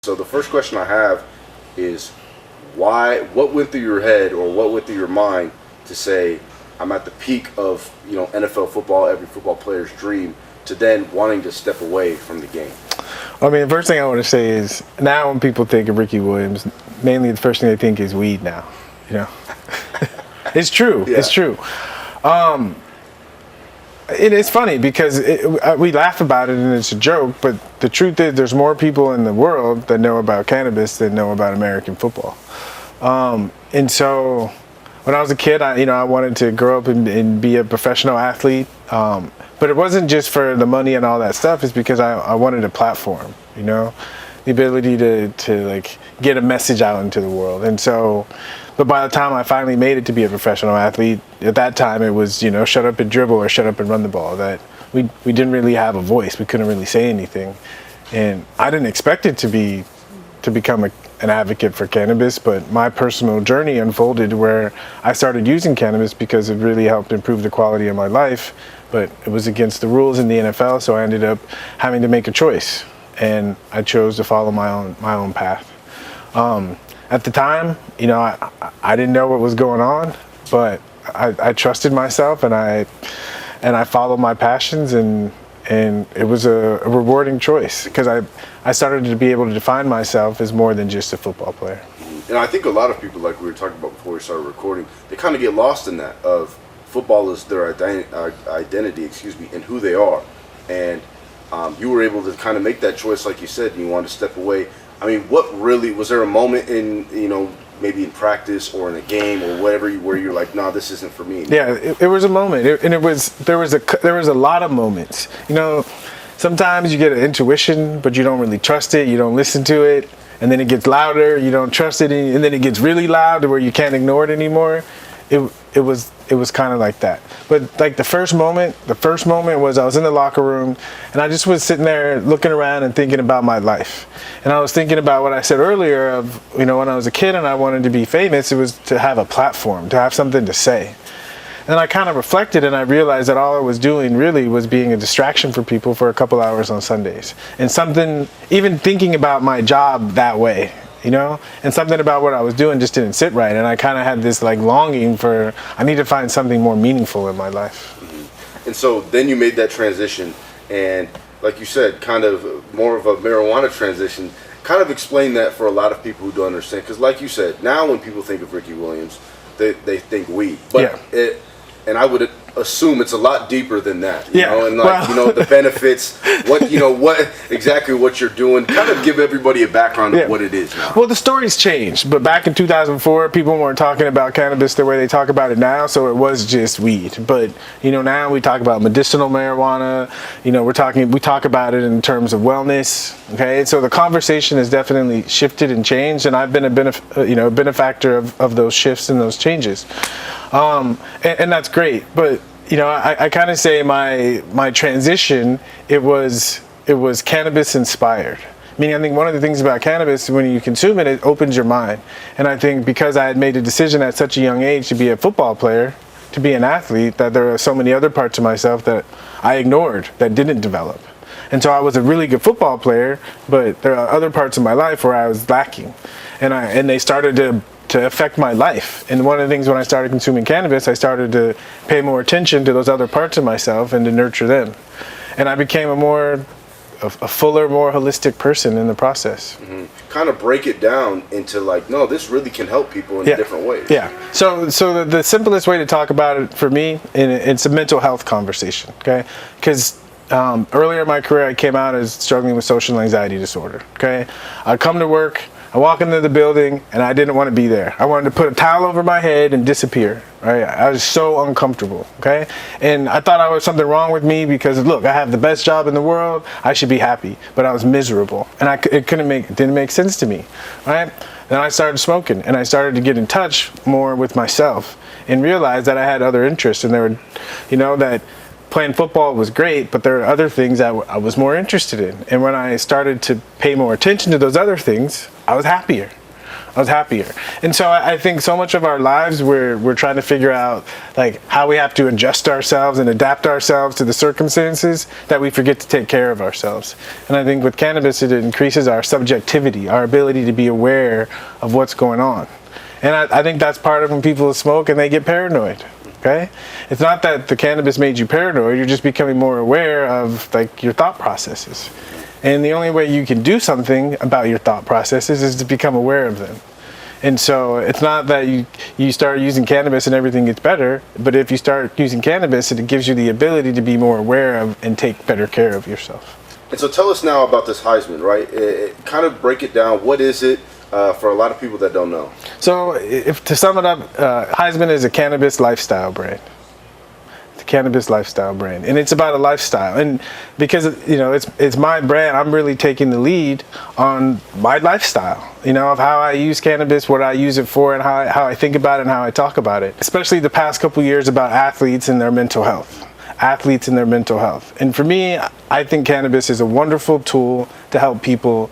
So the first question I have is what went through your head or what went through your mind to say, I'm at the peak of, NFL football, every football player's dream, to then wanting to step away from the game? I mean, the first thing I want to say is now when people think of Ricky Williams, mainly the first thing they think is weed now, It's true. Yeah. It's true. It is funny because we laugh about it and it's a joke, but the truth is there's more people in the world that know about cannabis than know about American football. And so when I was a kid, I wanted to grow up and be a professional athlete. But it wasn't just for the money and all that stuff. It's because I wanted a platform, the ability to like get a message out into the world. And so, but by the time I finally made it to be a professional athlete, at that time it was, shut up and dribble or shut up and run the ball. That we didn't really have a voice. We couldn't really say anything. And I didn't expect it to become an advocate for cannabis, but my personal journey unfolded where I started using cannabis because it really helped improve the quality of my life. But it was against the rules in the NFL, so I ended up having to make a choice, and I chose to follow my own path. At the time, I didn't know what was going on, but I trusted myself and I followed my passions, and it was a rewarding choice because I started to be able to define myself as more than just a football player. And I think a lot of people, like we were talking about before we started recording, they kind of get lost in that of football is their identity, and who they are. And you were able to kind of make that choice, like you said, and you wanted to step away. I mean, was there a moment in, maybe in practice or in a game or whatever, where you're like, no, this isn't for me? Yeah, it was a moment, there was a lot of moments. Sometimes you get an intuition, but you don't really trust it, you don't listen to it, and then it gets louder, you don't trust it, and then it gets really loud to where you can't ignore it anymore. It was kind of like that. But like the first moment was I was in the locker room and I just was sitting there looking around and thinking about my life. And I was thinking about what I said earlier of, when I was a kid and I wanted to be famous, it was to have a platform, to have something to say. And I kind of reflected and I realized that all I was doing really was being a distraction for people for a couple hours on Sundays. And something, even thinking about my job that way, and something about what I was doing just didn't sit right. And I kind of had this like longing for, I need to find something more meaningful in my life. Mm-hmm. And so then you made that transition, and like you said, kind of more of a marijuana transition. Kind of explain that for a lot of people who don't understand. Because like you said, now when people think of Ricky Williams, they think weed. But yeah. And I would assume it's a lot deeper than that, and the benefits, what you're doing. Kind of give everybody a background of what it is now. Well, the story's changed, but back in 2004, people weren't talking about cannabis the way they talk about it now, so it was just weed. But now we talk about medicinal marijuana. We talk about it in terms of wellness. Okay, so the conversation has definitely shifted and changed, and I've been a benefactor of those shifts and those changes. And that's great, but I kind of say my transition it was cannabis inspired. Meaning, I think one of the things about cannabis, when you consume it, it opens your mind. And I think because I had made a decision at such a young age to be a football player, to be an athlete, that there are so many other parts of myself that I ignored that didn't develop. And so I was a really good football player, but there are other parts of my life where I was lacking, and they started to affect my life. And one of the things when I started consuming cannabis, I started to pay more attention to those other parts of myself and to nurture them. And I became a fuller, more holistic person in the process. Mm-hmm. Kind of break it down into like, no, this really can help people in different ways. Yeah. So the simplest way to talk about it for me, it's a mental health conversation, okay? Because earlier in my career, I came out as struggling with social anxiety disorder, okay? I'd come to work, I walk into the building, and I didn't want to be there. I wanted to put a towel over my head and disappear, right? I was so uncomfortable, okay? And I thought there was something wrong with me because, look, I have the best job in the world. I should be happy, but I was miserable, and it didn't make sense to me, right? Then I started smoking, and I started to get in touch more with myself and realized that I had other interests, and there were, that playing football was great, but there are other things that I was more interested in. And when I started to pay more attention to those other things, I was happier. I was happier. And so I think so much of our lives we're trying to figure out like how we have to adjust ourselves and adapt ourselves to the circumstances that we forget to take care of ourselves. And I think with cannabis it increases our subjectivity, our ability to be aware of what's going on. And I think that's part of when people smoke and they get paranoid. Okay? It's not that the cannabis made you paranoid, you're just becoming more aware of like your thought processes. And the only way you can do something about your thought processes is to become aware of them. And so it's not that you start using cannabis and everything gets better, but if you start using cannabis, it gives you the ability to be more aware of and take better care of yourself. And so tell us now about this Heisman, right? Kind of break it down. What is it for a lot of people that don't know? So if to sum it up, Heisman is a cannabis lifestyle brand. It's a cannabis lifestyle brand, and it's about a lifestyle. And because it's my brand, I'm really taking the lead on my lifestyle. Of how I use cannabis, what I use it for, and how I think about it and how I talk about it. Especially the past couple years about athletes and their mental health. Athletes and their mental health. And for me, I think cannabis is a wonderful tool to help people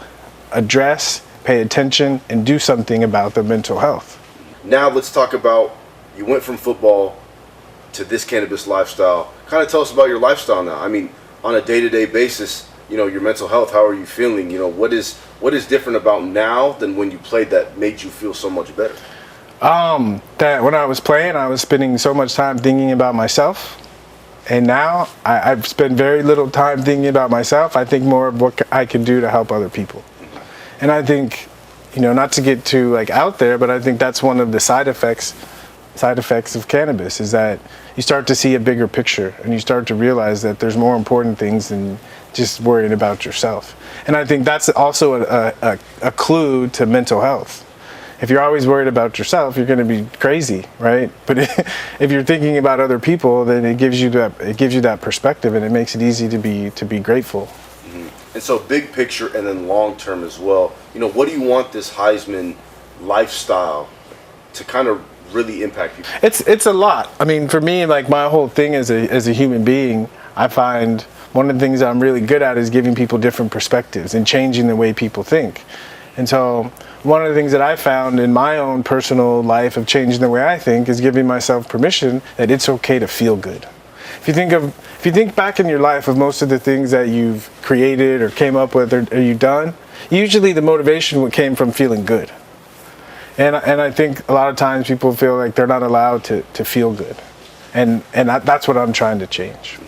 address, pay attention, and do something about their mental health. Now let's talk about, you went from football to this cannabis lifestyle. Kind of tell us about your lifestyle now. I mean, on a day-to-day basis, your mental health, how are you feeling? What is different about now than when you played that made you feel so much better? That when I was playing, I was spending so much time thinking about myself. And now I've spent very little time thinking about myself. I think more of what I can do to help other people. And I think, not to get too out there, but I think that's one of the side effects of cannabis is that you start to see a bigger picture and you start to realize that there's more important things than just worrying about yourself. And I think that's also a clue to mental health. If you're always worried about yourself, you're going to be crazy, right? But if you're thinking about other people, then it gives you that perspective, and it makes it easy to be grateful. Mm-hmm. And so, big picture, and then long term as well. What do you want this Heisman lifestyle to kind of really impact people? It's a lot. I mean, for me, my whole thing as a human being, I find one of the things I'm really good at is giving people different perspectives and changing the way people think. And so one of the things that I found in my own personal life of changing the way I think is giving myself permission that it's okay to feel good. If you think back in your life of most of the things that you've created or came up with or you've done, usually the motivation came from feeling good. And I think a lot of times people feel like they're not allowed to feel good. And that's what I'm trying to change.